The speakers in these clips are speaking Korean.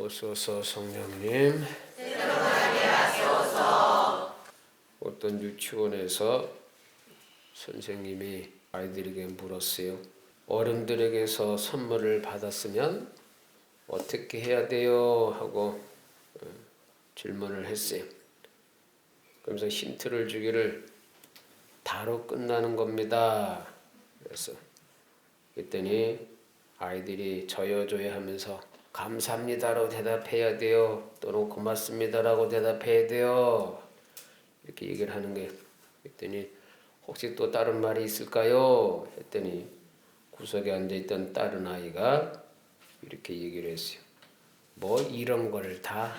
오소서 성령님. 어떤 유치원에서 선생님이 아이들에게 물었어요. 어른들에게서 선물을 받았으면 어떻게 해야 돼요? 하고 질문을 했어요. 그러면서 힌트를 주기를 다로 끝나는 겁니다. 그래서 그랬더니 아이들이 저요저요 하면서 감사합니다라고 대답해야 돼요. 또는 고맙습니다라고 대답해야 돼요. 이렇게 얘기를 하는 거예요. 그랬더니 혹시 또 다른 말이 있을까요? 했더니 구석에 앉아있던 다른 아이가 이렇게 얘기를 했어요. 뭐 이런 걸 다.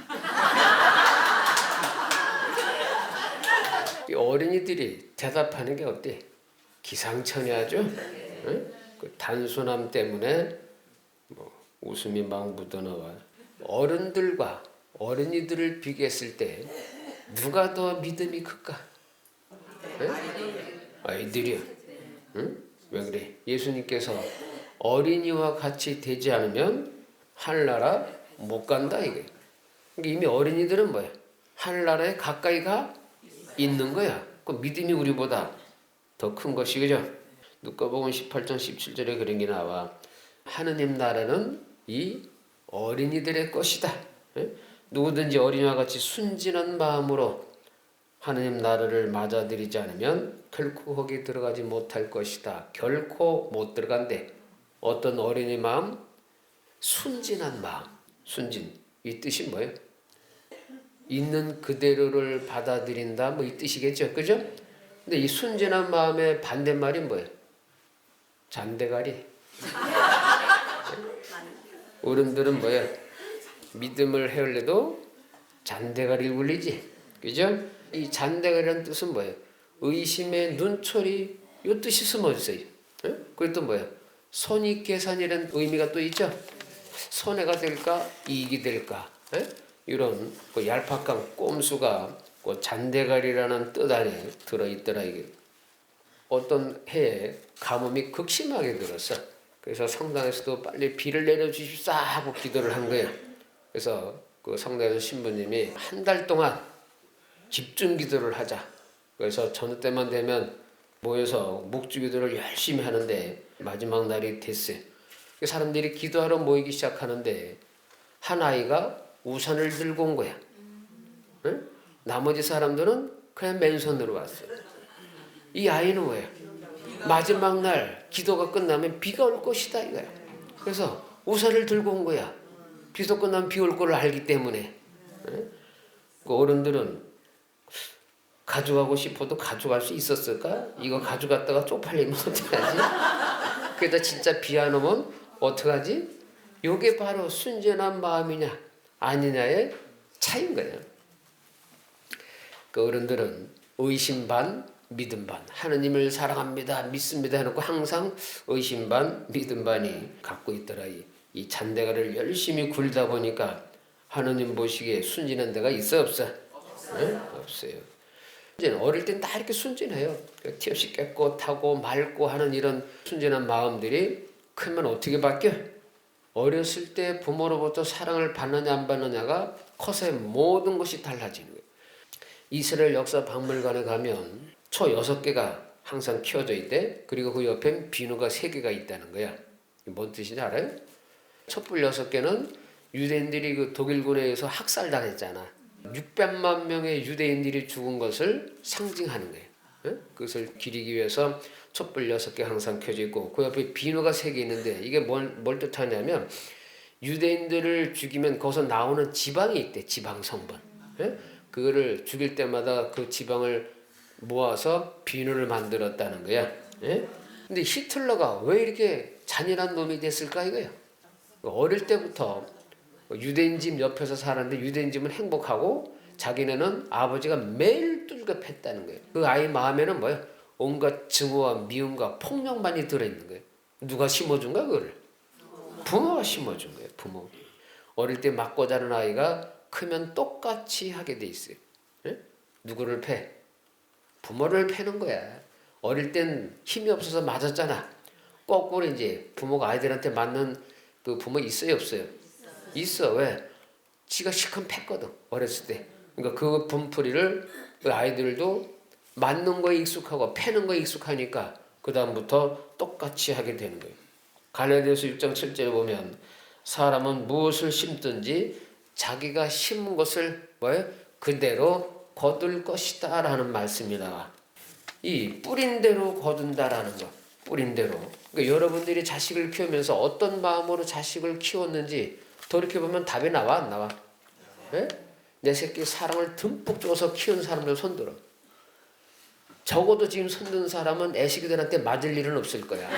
어린이들이 대답하는 게 어때? 기상천외하죠? 응? 그 단순함 때문에 뭐 웃음이 막 묻어나와요. 어른들과 어린이들을 비교했을 때 누가 더 믿음이 클까? 응? 아이들이요. 응? 왜 그래? 예수님께서 어린이와 같이 되지 않으면 하늘나라 못 간다 이게. 그러니까 이미 어린이들은 뭐야? 하늘나라에 가까이 가 있는 거야. 그 믿음이 우리보다 더 큰 것이 그죠? 누가복음 18장 17절에 그런 게 나와. 하느님 나라는 이 어린이들의 것이다. 누구든지 어린이와 같이 순진한 마음으로 하느님 나라를 맞아들이지 않으면 결코 거기 들어가지 못할 것이다. 결코 못 들어간대. 어떤 어린이 마음? 순진한 마음. 순진. 이 뜻이 뭐예요? 있는 그대로를 받아들인다. 뭐 이 뜻이겠죠. 그죠? 근데 이 순진한 마음의 반대말이 뭐예요? 잔대가리. 어른들은 뭐예요? 믿음을 헤을려도 잔대가리를 굴리지. 그죠? 이 잔대가리라는 뜻은 뭐예요? 의심의 눈초리 이 뜻이 숨어있어요. 그게 또 뭐예요? 손익계산이라는 의미가 또 있죠. 손해가 될까 이익이 될까 이런 그 얄팍한 꼼수가 그 잔대가리라는 뜻 안에 들어있더라. 이게 어떤 해에 가뭄이 극심하게 들었어. 그래서 성당에서도 빨리 비를 내려주십사 하고 기도를 한 거예요. 그래서 그 성당에서 신부님이 한 달 동안 집중 기도를 하자. 그래서 저녁 때만 되면 모여서 묵주 기도를 열심히 하는데 마지막 날이 됐어요. 사람들이 기도하러 모이기 시작하는데 한 아이가 우산을 들고 온 거야. 응? 나머지 사람들은 그냥 맨손으로 왔어요. 이 아이는 뭐야? 마지막 날 기도가 끝나면 비가 올 것이다 이거야. 그래서 우산을 들고 온 거야. 비도 끝나면 비 올 거를 알기 때문에. 그 어른들은 가져가고 싶어도 가져갈 수 있었을까? 이거 가져갔다가 쪽팔리면 어떡하지? 그래다 진짜 비 안 오면 어떡하지? 이게 바로 순전한 마음이냐 아니냐의 차이인 거예요. 그 어른들은 의심 반 믿음 반, 하느님을 사랑합니다 믿습니다 해놓고 항상 의심 반 믿음 반이 갖고 있더라. 이 잔대가를 열심히 굴다 보니까 하느님 보시기에 순진한 데가 있어 없어? 네? 없어요. 어릴 땐 다 이렇게 순진해요. 티 없이 깨끗하고 맑고 하는 이런 순진한 마음들이 크면 어떻게 바뀌어? 어렸을 때 부모로부터 사랑을 받느냐 안 받느냐가 커서 모든 것이 달라지는 거예요. 이스라엘 역사 박물관에 가면 초 6개가 항상 키워져 있대. 그리고 그 옆엔 비누가 3개가 있다는 거야. 뭔 뜻인지 알아요? 촛불 6개는 유대인들이 그 독일군에 의해서 학살당했잖아. 600만 명의 유대인들이 죽은 것을 상징하는 거예요. 그것을 기리기 위해서 촛불 6개 항상 켜져 있고 그 옆에 비누가 3개 있는데 이게 뭘 뜻하냐면 유대인들을 죽이면 거기서 나오는 지방이 있대. 지방 성분. 그거를 죽일 때마다 그 지방을 모아서 비누를 만들었다는 거야. 근데 히틀러가 왜 이렇게 잔인한 놈이 됐을까 이거야. 어릴 때부터 유대인 집 옆에서 살았는데 유대인 집은 행복하고 자기네는 아버지가 매일 두들겨 팼다는 거예요. 그 아이 마음에는 뭐야? 온갖 증오와 미움과 폭력만이 들어있는 거예요. 누가 심어준 거야 그거를? 부모가 심어준 거예요. 부모. 어릴 때 맞고 자란 아이가 크면 똑같이 하게 돼 있어요. 누구를 패? 부모를 패는 거야. 어릴 땐 힘이 없어서 맞았잖아. 거꾸로 이제 부모가 아이들한테 맞는 그 부모 있어요 없어요? 있어. 왜? 지가 실컷 팼거든 어렸을 때. 그러니까 그 분풀이를 그 아이들도 맞는 거에 익숙하고 패는 거에 익숙하니까 그 다음부터 똑같이 하게 되는 거예요. 갈라디아서 6장 7절에 보면 사람은 무엇을 심든지 자기가 심은 것을 뭐예요? 그대로 거둘 것이다 라는 말씀이 나와. 이 뿌린 대로 거둔다라는 거. 뿌린 대로. 그러니까 여러분들이 자식을 키우면서 어떤 마음으로 자식을 키웠는지 돌이켜보면 답이 나와 안 나와? 네? 내 새끼 사랑을 듬뿍 줘서 키운 사람들 손들어. 적어도 지금 손든 사람은 애시기들한테 맞을 일은 없을 거야.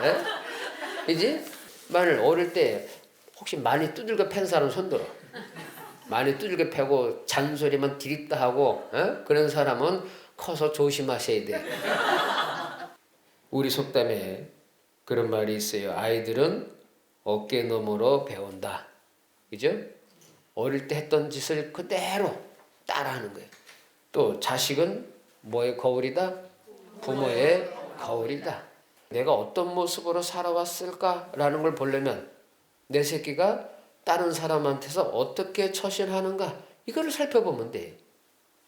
네? 이제 만일 어릴 때 혹시 많이 두들겨 팬 사람 손들어. 많이 두들겨 패고 잔소리만 디립다 하고 그런 사람은 커서 조심하셔야 돼. 우리 속담에 그런 말이 있어요. 아이들은 어깨 너머로 배운다. 그죠? 어릴 때 했던 짓을 그대로 따라하는 거예요. 또 자식은 뭐의 거울이다? 부모의 거울이다. 내가 어떤 모습으로 살아왔을까라는 걸 보려면 내 새끼가 다른 사람한테서 어떻게 처신하는가 이거를 살펴보면 돼.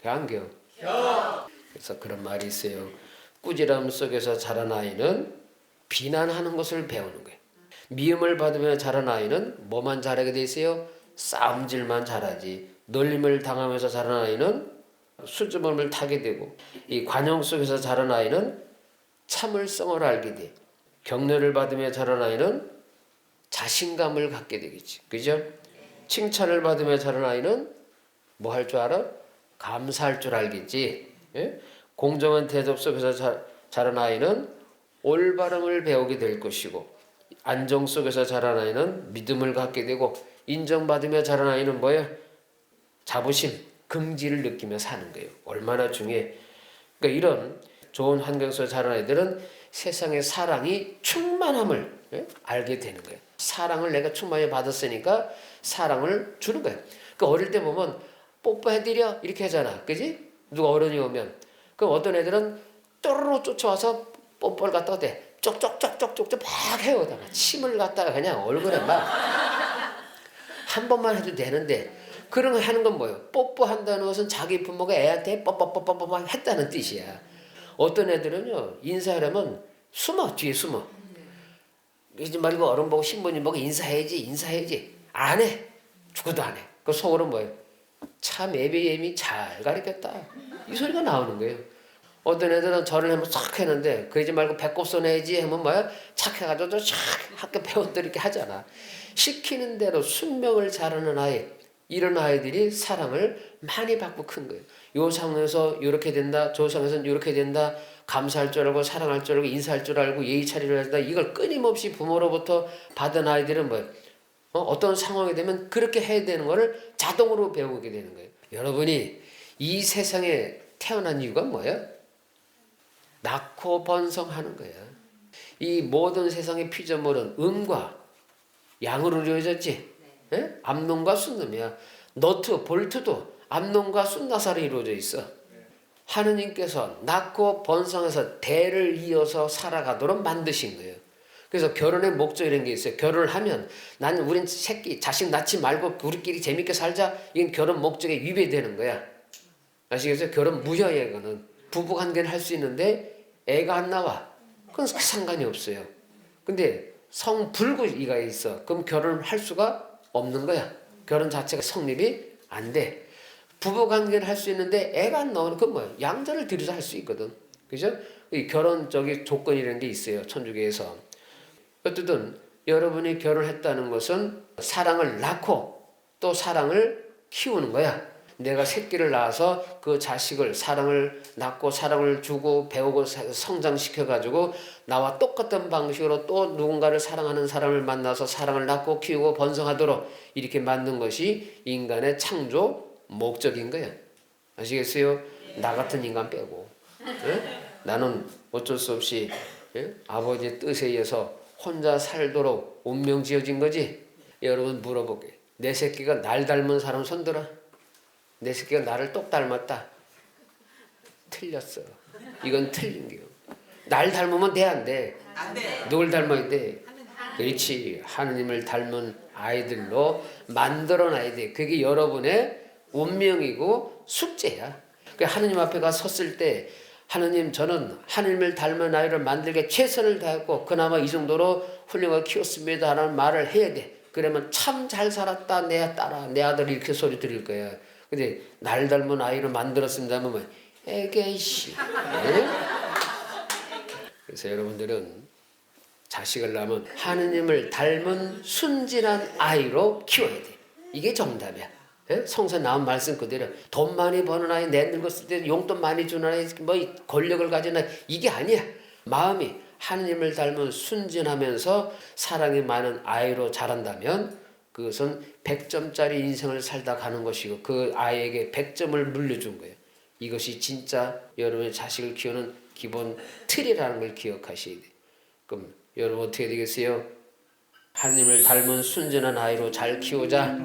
안겨. 그래서 그런 말이 있어요. 꾸지람 속에서 자란 아이는 비난하는 것을 배우는 거예요. 미움을 받으며 자란 아이는 뭐만 잘하게 돼 있어요? 싸움질만 잘하지. 놀림을 당하면서 자란 아이는 수줍음을 타게 되고, 이 관용 속에서 자란 아이는 참을성을 알게 돼. 격려를 받으며 자란 아이는 자신감을 갖게 되겠지. 그죠? 칭찬을 받으며 자란 아이는 뭐 할 줄 알아? 감사할 줄 알겠지. 예? 공정한 대접 속에서 자란 아이는 올바름을 배우게 될 것이고, 안정 속에서 자란 아이는 믿음을 갖게 되고, 인정받으며 자란 아이는 뭐예요? 자부심, 긍지를 느끼며 사는 거예요. 얼마나 중요해. 그러니까 이런 좋은 환경 속에 자란 아이들은 세상의 사랑이 충만함을 알게 되는 거예요. 사랑을 내가 충만히 받았으니까 사랑을 주는 거예요. 그러니까 어릴 때 보면 뽀뽀해드려 이렇게 하잖아. 그지? 누가 어른이 오면. 그럼 어떤 애들은 또르르 쫓아와서 뽀뽀를 갖다가 대. 쪽쪽쪽쪽쪽쪽 막 해오다가 침을 갖다가 그냥 얼굴에 막 한 번만 해도 되는데 그런 거 하는 건 뭐예요? 뽀뽀한다는 것은 자기 부모가 애한테 뽀뽀뽀뽀뽀 했다는 뜻이야. 어떤 애들은요 인사하려면 숨어 뒤에 숨어. 그러지 말고 어른 보고 신부님 보고 인사해야지 안 해. 죽어도 안 해. 그 속으로 뭐예요? 참 애비애미 잘 가르쳤다 이 소리가 나오는 거예요. 어떤 애들은 절을 하면 싹 했는데 그러지 말고 배꼽 쏘내야지 하면 뭐야? 착해가지고 쫙 학교 배웠들 이렇게 하잖아. 시키는 대로 순명을 잘하는 아이, 이런 아이들이 사랑을 많이 받고 큰 거예요. 요 상황에서 이렇게 된다, 저 상황에서는 이렇게 된다, 감사할 줄 알고 사랑할 줄 알고 인사할 줄 알고 예의 차리를 한다. 이걸 끊임없이 부모로부터 받은 아이들은 뭐예요? 어떤 상황이 되면 그렇게 해야 되는 거를 자동으로 배우게 되는 거예요. 여러분이 이 세상에 태어난 이유가 뭐예요? 낳고 번성하는 거야. 이 모든 세상의 피조물은 음과 양으로 이루어졌지. 네. 암놈과 순놈이야. 너트, 볼트도 암놈과 순나사로 이루어져 있어. 하느님께서 낳고 번성해서 대를 이어서 살아가도록 만드신 거예요. 그래서 결혼의 목적이라는 게 있어요. 결혼을 하면 나는 우린 새끼 자식 낳지 말고 우리끼리 재밌게 살자. 이건 결혼 목적에 위배되는 거야. 아시겠어요? 결혼 무효예요. 이거는 부부관계는 할 수 있는데 애가 안 나와. 그건 상관이 없어요. 근데 성불구이가 있어. 그럼 결혼을 할 수가 없는 거야. 결혼 자체가 성립이 안 돼. 부부관계를 할 수 있는데 애가 안 나오는 건 뭐야? 양자를 들여서 할 수 있거든. 그죠? 이 결혼 조건이라는 게 있어요. 천주교에서. 어쨌든 여러분이 결혼했다는 것은 사랑을 낳고 또 사랑을 키우는 거야. 내가 새끼를 낳아서 그 자식을 사랑을 낳고 사랑을 주고 배우고 성장시켜가지고 나와 똑같은 방식으로 또 누군가를 사랑하는 사람을 만나서 사랑을 낳고 키우고 번성하도록 이렇게 만든 것이 인간의 창조 목적인 거야. 아시겠어요? 나 같은 인간 빼고. 나는 어쩔 수 없이 아버지의 뜻에 의해서 혼자 살도록 운명 지어진 거지. 여러분 물어볼게. 내 새끼가 날 닮은 사람 손들어. 내 새끼가 나를 똑 닮았다. 틀렸어. 이건 틀린 게요. 날 닮으면 돼, 안 돼? 안 돼. 누굴 닮아야 돼? 그렇지. 하느님을 닮은 아이들로 만들어놔야 돼. 그게 여러분의 운명이고 숙제야. 하느님 앞에 가 섰을 때 하느님, 저는 하느님을 닮은 아이를 만들게 최선을 다했고 그나마 이 정도로 훌륭하게 키웠습니다 라는 말을 해야 돼. 그러면 참 잘 살았다 내 딸아, 내 아들, 이렇게 소리 들을 거야. 근데 날 닮은 아이를 만들었습니다 하면 에게이씨. 그래서 여러분들은 자식을 낳으면 하느님을 닮은 순진한 아이로 키워야 돼. 이게 정답이야. 성서 나온 말씀 그대로 돈 많이 버는 아이, 내 늙었을 때 용돈 많이 주는 아이, 뭐 권력을 가진 아이, 이게 아니야. 마음이 하느님을 닮은 순진하면서 사랑이 많은 아이로 자란다면 그것은 100점짜리 인생을 살다 가는 것이고 그 아이에게 100점을 물려준 거예요. 이것이 진짜 여러분의 자식을 키우는 기본 틀이라는 걸 기억하셔야 돼요. 그럼 여러분 어떻게 되겠어요? 하느님을 닮은 순진한 아이로 잘 키우자.